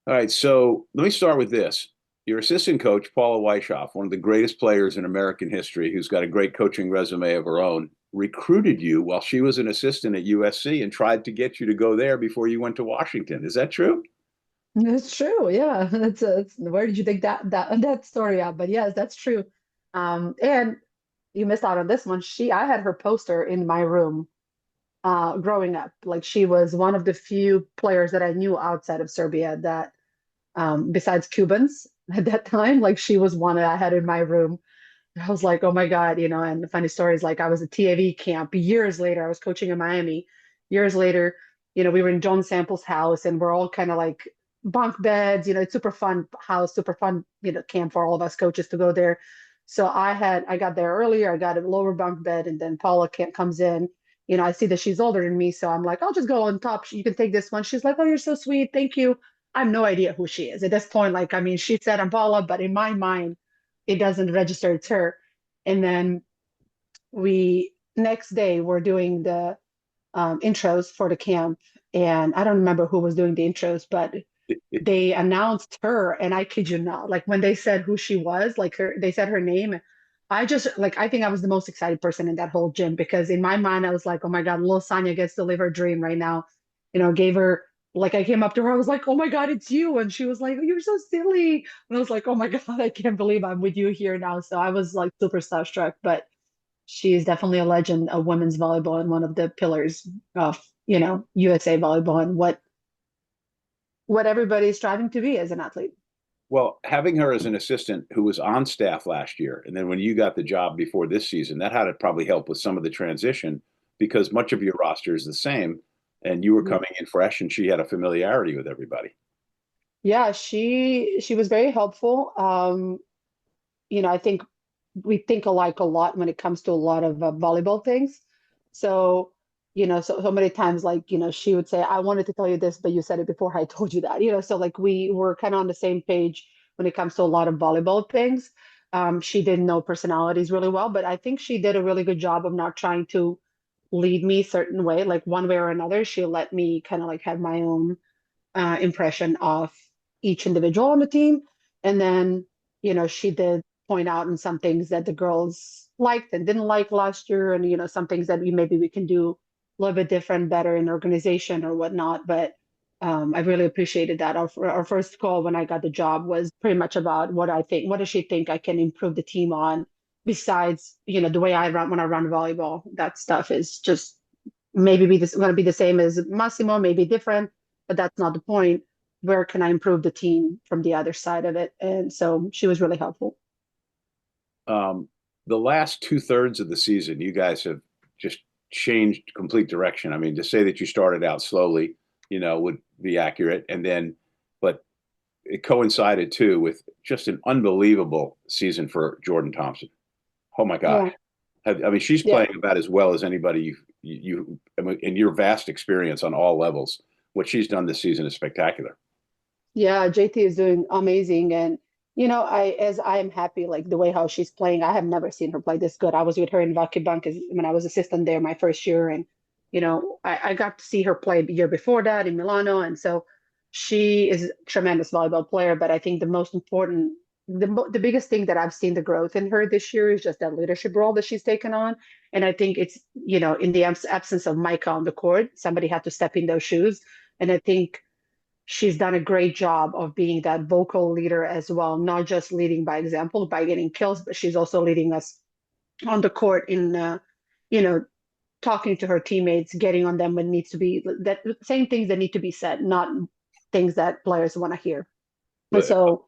All right, so let me start with this. Your assistant coach, Paula Weishoff, one of the greatest players in American history, who's got a great coaching resume of her own, recruited you while she was an assistant at USC and tried to get you to go there before you went to Washington. Is that true? That's true. Yeah, where did you think that story out? But yes, that's true. And you missed out on this one. I had her poster in my room growing up. Like she was one of the few players that I knew outside of Serbia that, besides Cubans at that time, like she was one that I had in my room. I was like, oh my God, and the funny story is like I was at TAV camp years later. I was coaching in Miami. Years later, we were in John Sample's house and we're all kind of like bunk beds, it's super fun house, super fun, camp for all of us coaches to go there. So I got there earlier, I got a lower bunk bed, and then Paula comes in. I see that she's older than me, so I'm like, I'll just go on top. You can take this one. She's like, oh, you're so sweet. Thank you. I have no idea who she is at this point. Like, I mean, she said I'm Paula, but in my mind, it doesn't register it's her. And then we next day we're doing the intros for the camp, and I don't remember who was doing the intros, but they announced her, and I kid you not, like when they said who she was, like they said her name. I just like I think I was the most excited person in that whole gym because in my mind I was like, oh my God, little Sanja gets to live her dream right now. Gave her like I came up to her, I was like, oh my God, it's you. And she was like, you're so silly. And I was like, oh my God, I can't believe I'm with you here now. So I was like super starstruck, but she is definitely a legend of women's volleyball and one of the pillars of, USA volleyball and what everybody's striving to be as an athlete. Well, having her as an assistant who was on staff last year, and then when you got the job before this season, that had to probably help with some of the transition because much of your roster is the same, and you were coming in fresh, and she had a familiarity with everybody. Yeah, she was very helpful. I think we think alike a lot when it comes to a lot of volleyball things. So, so many times, like, she would say, I wanted to tell you this, but you said it before I told you that, so like we were kind of on the same page when it comes to a lot of volleyball things. She didn't know personalities really well, but I think she did a really good job of not trying to lead me a certain way, like one way or another. She let me kind of like have my own impression of each individual on the team. And then, she did point out in some things that the girls liked and didn't like last year, and, some things that maybe we can do a little bit different, better in organization or whatnot. But I really appreciated that. Our first call when I got the job was pretty much about what does she think I can improve the team on besides, the way I run when I run volleyball. That stuff is just maybe going to be the same as Massimo, maybe different, but that's not the point. Where can I improve the team from the other side of it? And so she was really helpful. Um, the last two-thirds of the season, you guys have just changed complete direction. I mean, to say that you started out slowly, would be accurate, and then, but it coincided too with just an unbelievable season for Jordan Thompson. Oh my God. Yeah, I mean, she's yeah, playing about as well as anybody I mean, in your vast experience on all levels. What she's done this season is spectacular. yeah. JT is doing amazing, and I am happy like the way how she's playing. I have never seen her play this good. I was with her in Bank when I was assistant there my first year, and I got to see her play the year before that in Milano, and so she is a tremendous volleyball player. But I think the most important, the biggest thing that I've seen the growth in her this year is just that leadership role that she's taken on. And I think it's in the absence of Micah on the court, somebody had to step in those shoes, and I think she's done a great job of being that vocal leader as well, not just leading by example by getting kills, but she's also leading us on the court in, you know, talking to her teammates, getting on them when needs to be that saying things that need to be said, not things that players want to hear. And But so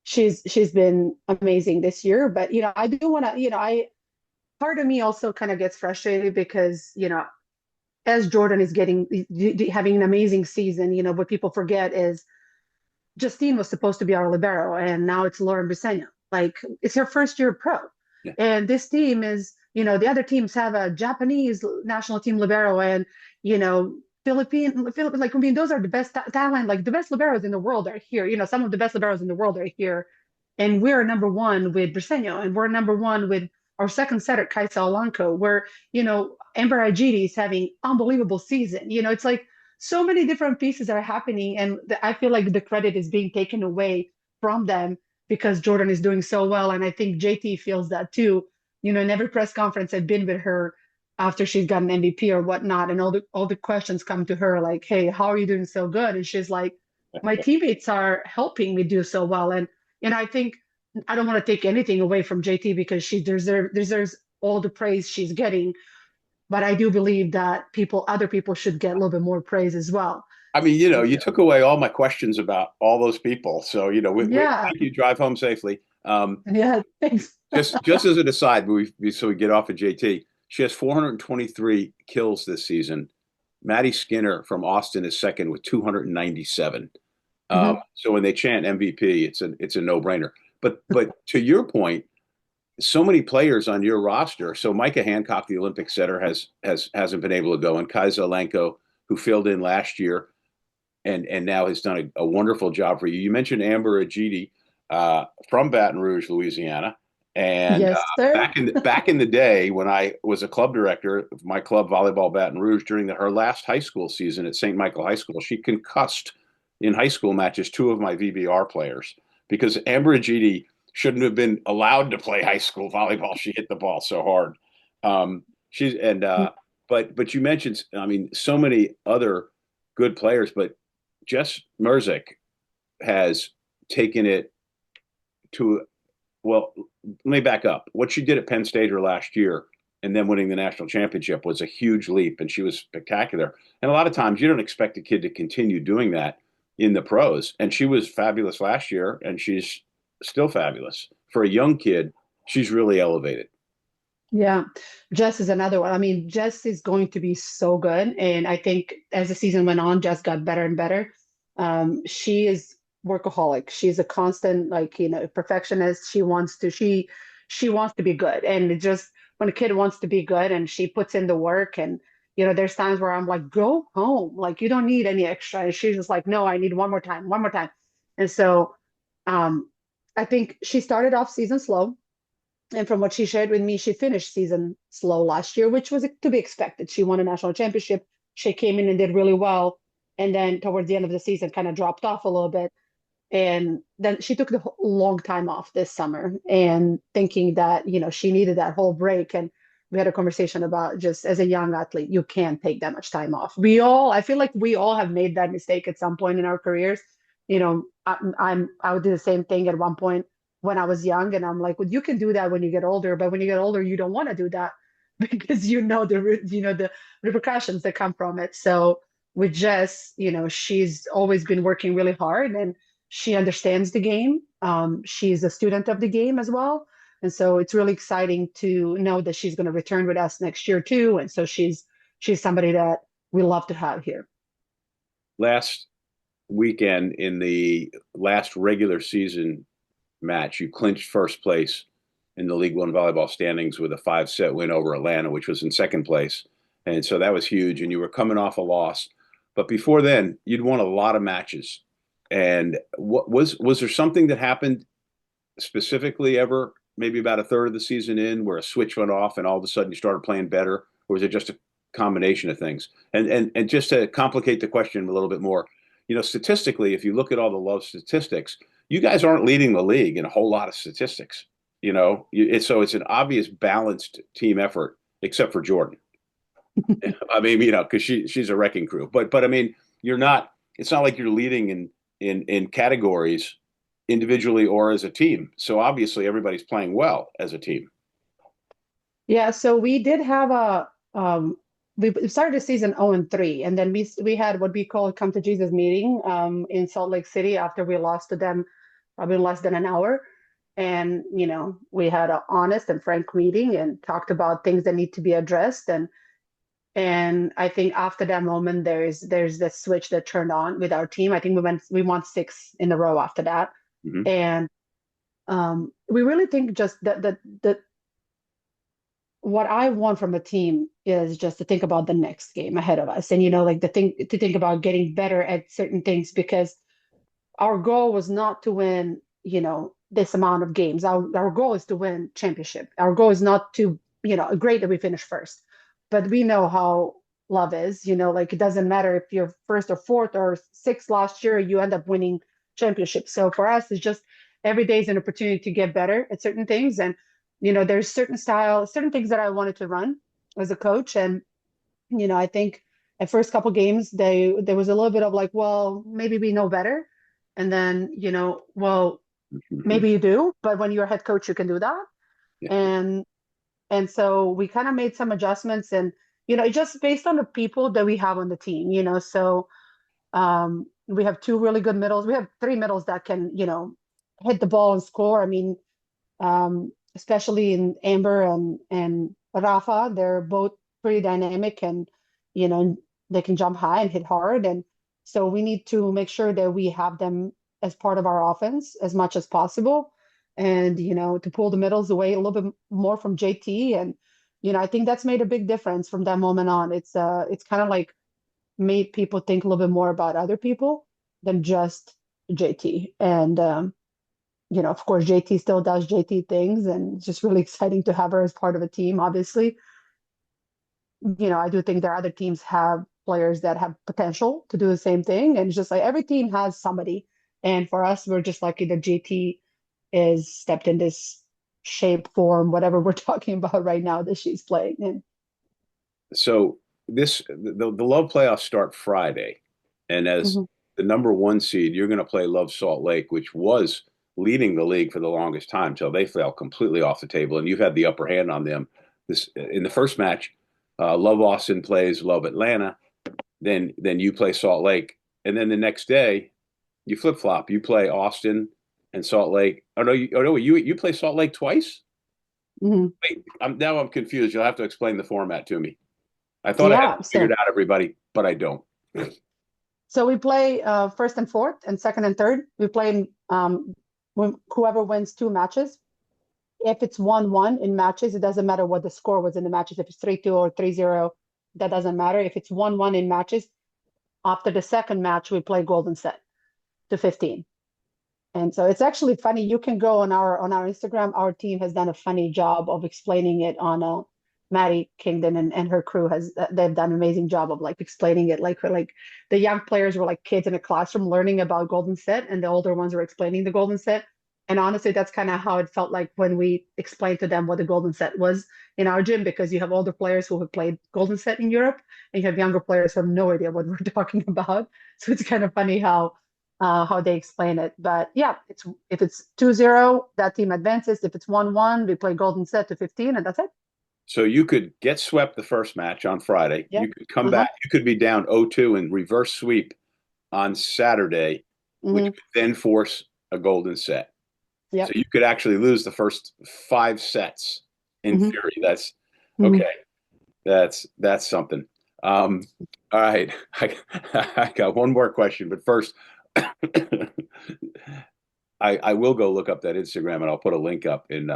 she's been amazing this year. But I do want to, I part of me also kind of gets frustrated because as Jordan is getting having an amazing season, what people forget is Justine was supposed to be our libero, and now it's Lauren Briseño. Like it's her first year pro, yeah, and this team is, the other teams have a Japanese national team libero, and Philippine, like I mean, those are the best talent, like the best liberos in the world are here. Some of the best liberos in the world are here, and we're number one with Briseño, and we're number one with our second setter, Kaisa Olanco, where Amber Ajiti is having unbelievable season. It's like so many different pieces are happening, and I feel like the credit is being taken away from them because Jordan is doing so well. And I think JT feels that too. In every press conference I've been with her after she's got an MVP or whatnot, and all the questions come to her like, "Hey, how are you doing so good?" And she's like, "My teammates are helping me do so well." And I think I don't want to take anything away from JT because she deserves all the praise she's getting, but I do believe that other people should get a little bit more praise as well. I mean, And you so, took away all my questions about all those people. So, yeah, thank you. Drive home safely. yeah, thanks. Just as an aside, so we get off of JT, she has 423 kills this season. Maddie Skinner from Austin is second with 297. Mhm. So when they chant MVP, it's a no brainer. But to your point, so many players on your roster. So Micah Hancock, the Olympic setter, hasn't been able to go, and Kai Zelenko, who filled in last year, and now has done a wonderful job for you. You mentioned Amber Ajiti from Baton Rouge, Louisiana, and Yes, sir. back in the day when I was a club director of my club, Volleyball Baton Rouge, during her last high school season at St. Michael High School, she concussed in high school matches two of my VBR players because Amber Ajiti shouldn't have been allowed to play high school volleyball. She hit the ball so hard. She's and but you mentioned, I mean, so many other good players, but Jess Merzik has taken it to, well, let me back up. What she did at Penn State her last year and then winning the national championship was a huge leap, and she was spectacular. And a lot of times you don't expect a kid to continue doing that in the pros. And she was fabulous last year, and she's still fabulous. For a young kid, she's really elevated. Yeah, Jess is another one. I mean, Jess is going to be so good, and I think as the season went on, Jess got better and better. She is workaholic. She's a constant, like, perfectionist. She wants to be good, and it just when a kid wants to be good and she puts in the work, and there's times where I'm like, go home, like you don't need any extra, and she's just like, no, I need one more time, and so um, I think she started off season slow. And from what she shared with me, she finished season slow last year, which was to be expected. She won a national championship. She came in and did really well. And then towards the end of the season, kind of dropped off a little bit. And then she took the long time off this summer and thinking that, she needed that whole break. And we had a conversation about just as a young athlete, you can't take that much time off. I feel like we all have made that mistake at some point in our careers. I would do the same thing at one point when I was young, and I'm like, well, you can do that when you get older, but when you get older, you don't want to do that because the repercussions that come from it. So with Jess, she's always been working really hard, and she understands the game. She's a student of the game as well. And so it's really exciting to know that she's going to return with us next year too. And so she's somebody that we love to have here. Last weekend in the last regular season match, you clinched first place in the League One Volleyball standings with a 5-set win over Atlanta, which was in second place. And so that was huge. And you were coming off a loss. But before then, you'd won a lot of matches. And what was there something that happened specifically ever, maybe about a third of the season in, where a switch went off and all of a sudden you started playing better? Or was it just a combination of things? And just to complicate the question a little bit more, statistically, if you look at all the love statistics, you guys aren't leading the league in a whole lot of statistics. So it's an obvious balanced team effort, except for Jordan. I mean, because she's a wrecking crew. But I mean, you're not. It's not like you're leading in categories individually or as a team. So obviously, everybody's playing well as a team. Yeah, so we did have we started the season 0-3, and then we had what we call a come to Jesus meeting in Salt Lake City after we lost to them probably less than an hour. And we had an honest and frank meeting and talked about things that need to be addressed. And I think after that moment, there's this switch that turned on with our team. I think we won 6 in a row after that. Mm-hmm. And we really think just that what I want from a team is just to think about the next game ahead of us, and like to think about getting better at certain things, because our goal was not to win, this amount of games. Our goal is to win championship. Our goal is not to, great that we finish first, but we know how love is. Like it doesn't matter if you're first or fourth or sixth last year, you end up winning championships. So for us, it's just every day is an opportunity to get better at certain things. And, there's certain things that I wanted to run as a coach. And, I think at first couple games, there was a little bit of like, well, maybe we know better. And then, well, maybe you do, but when you're a head coach, you can do that. Yeah. And so we kind of made some adjustments and, just based on the people that we have on the team, so we have two really good middles. We have three middles that can, hit the ball and score. I mean, especially in Amber and Rafa, they're both pretty dynamic and, they can jump high and hit hard. And so we need to make sure that we have them as part of our offense as much as possible. And, to pull the middles away a little bit more from JT. And, I think that's made a big difference from that moment on. It's kind of like made people think a little bit more about other people than just JT. And, of course, JT still does JT things, and it's just really exciting to have her as part of a team, obviously. I do think there are other teams have players that have potential to do the same thing. And it's just like every team has somebody. And for us, we're just lucky that JT is stepped in this shape, form, whatever we're talking about right now that she's playing in. So the Love playoffs start Friday, and as Mhm. the number one seed, you're going to play Love Salt Lake, which was leading the league for the longest time till they fell completely off the table, and you've had the upper hand on them. This in the first match, Love Austin plays Love Atlanta, then you play Salt Lake, and then the next day you flip flop. You play Austin and Salt Lake. You play Salt Lake twice. Mhm. Wait, I'm confused. You'll have to explain the format to me. I thought I had Yeah. it figured out, everybody, but I don't. So we play first and fourth and second and third. We play whoever wins two matches. If it's 1-1 in matches, it doesn't matter what the score was in the matches. If it's 3-2 or 3-0, that doesn't matter. If it's 1-1 in matches, after the second match, we play golden set to 15. And so it's actually funny. You can go on our Instagram. Our team has done a funny job of explaining it on Maddie Kingdon and her crew they've done an amazing job of like explaining it like the young players were like kids in a classroom learning about golden set and the older ones were explaining the golden set. And honestly, that's kind of how it felt like when we explained to them what the golden set was in our gym, because you have older players who have played golden set in Europe and you have younger players who have no idea what we're talking about. So it's kind of funny how they explain it. But yeah, if it's 2-0, that team advances. If it's 1-1, we play golden set to 15, and that's it. So you could get swept the first match on Friday. Yeah. You could come Uh-huh. back. You could be down 0-2 and reverse sweep on Saturday, which Hmm. would then force a golden set. So Yep. you could actually lose the first five sets in Hmm. theory. That's Hmm. okay. That's something. All right. I got one more question, but first, I will go look up that Instagram and I'll put a link up in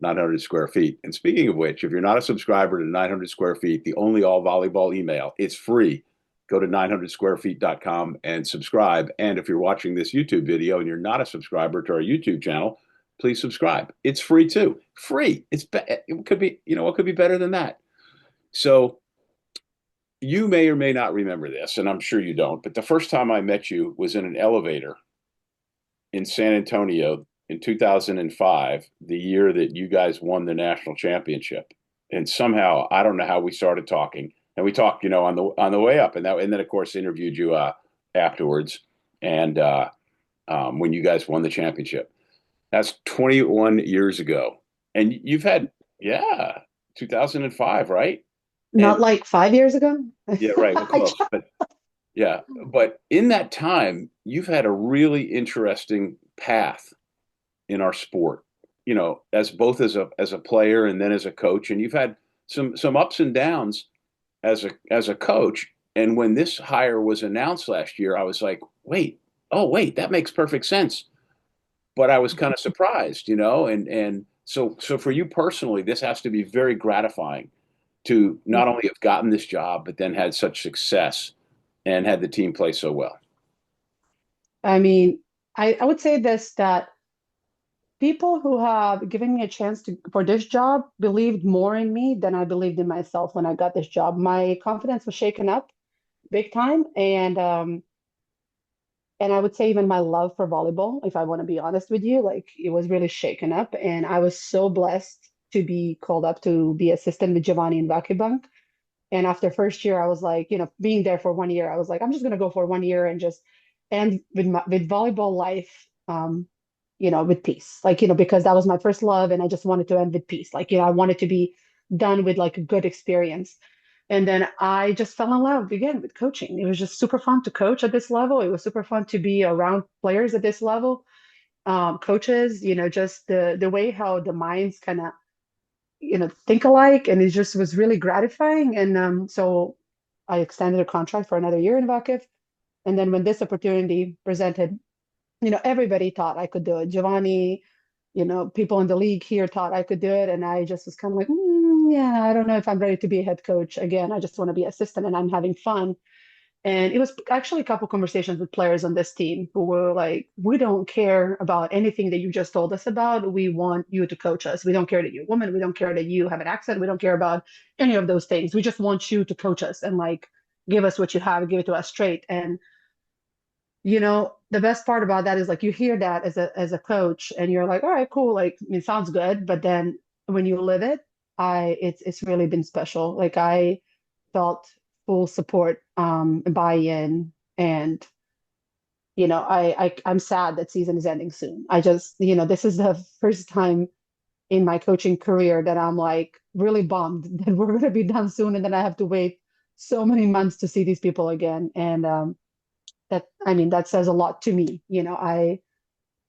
900 square feet. And speaking of which, if you're not a subscriber to 900 square feet, the only all volleyball email, it's free. Go to 900squarefeet.com and subscribe. And if you're watching this YouTube video and you're not a subscriber to our YouTube channel, please subscribe. It's free too. Free. It could be, what could be better than that? So you may or may not remember this, and I'm sure you don't, but the first time I met you was in an elevator in San Antonio in 2005, the year that you guys won the national championship. And somehow, I don't know how we started talking, and we talked, on the way up, and then of course interviewed you afterwards, and when you guys won the championship. That's 21 years ago, and you've had, yeah, 2005, right? Not And like 5 years ago. yeah, right, well, close, but yeah, but in that time, you've had a really interesting path in our sport, as both as a player and then as a coach. And you've had some ups and downs as a coach. And when this hire was announced last year, I was like, wait, that makes perfect sense. But I was kind of surprised, and so for you personally, this has to be very gratifying to not only have gotten this job, but then had such success and had the team play so well. I mean, I would say this, that people who have given me a chance for this job believed more in me than I believed in myself when I got this job. My confidence was shaken up big time, and I would say even my love for volleyball, if I want to be honest with you, like it was really shaken up. And I was so blessed to be called up to be assistant with Giovanni and Vakibank. And after first year, I was like, being there for 1 year, I was like, I'm just gonna go for 1 year and just end with volleyball life, with peace. Like, because that was my first love, and I just wanted to end with peace. Like, I wanted to be done with like a good experience. And then I just fell in love again with coaching. It was just super fun to coach at this level. It was super fun to be around players at this level, coaches, just the way how the minds kind of, think alike. And it just was really gratifying. And so I extended a contract for another year in Vakif. And then when this opportunity presented, everybody thought I could do it. Giovanni, people in the league here thought I could do it. And I just was kind of like, yeah, I don't know if I'm ready to be a head coach again. I just want to be assistant and I'm having fun. And it was actually a couple conversations with players on this team who were like, we don't care about anything that you just told us about. We want you to coach us. We don't care that you're a woman. We don't care that you have an accent. We don't care about any of those things. We just want you to coach us and like give us what you have, give it to us straight. And the best part about that is like you hear that as a coach and you're like, all right, cool. Like it sounds good. But then when you live it, it's really been special. Like I felt full support, buy-in, and I'm sad that season is ending soon. I just, this is the first time in my coaching career that I'm like really bummed that we're gonna be done soon and then I have to wait so many months to see these people again. And that I mean that says a lot to me.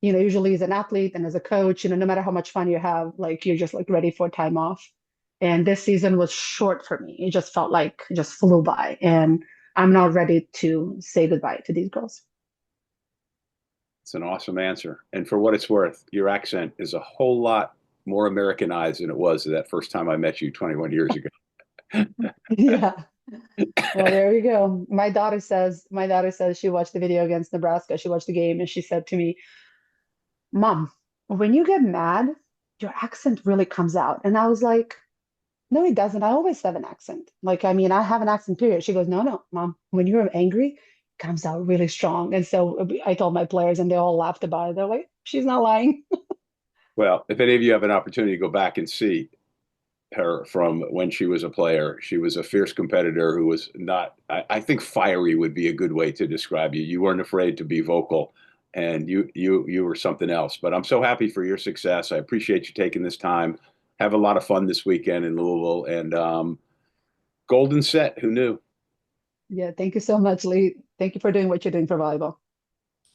Usually as an athlete and as a coach, no matter how much fun you have, like you're just like ready for time off. And this season was short for me. It just felt like it just flew by. And I'm not ready to say goodbye to these girls. It's an awesome answer. And for what it's worth, your accent is a whole lot more Americanized than it was that first time I met you 21 years ago. Yeah. Well, there you go. My daughter says she watched the video against Nebraska. She watched the game and she said to me, Mom, when you get mad, your accent really comes out. And I was like, no, it doesn't. I always have an accent. Like, I mean, I have an accent, period. She goes, no, no, Mom, when you're angry, it comes out really strong. And so I told my players and they all laughed about it. They're like, she's not lying. Well, if any of you have an opportunity to go back and see her from when she was a player, she was a fierce competitor who was not, I think fiery would be a good way to describe you. You weren't afraid to be vocal and you were something else. But I'm so happy for your success. I appreciate you taking this time. Have a lot of fun this weekend in Louisville and golden set. Who knew? Yeah, thank you so much, Lee. Thank you for doing what you're doing for volleyball.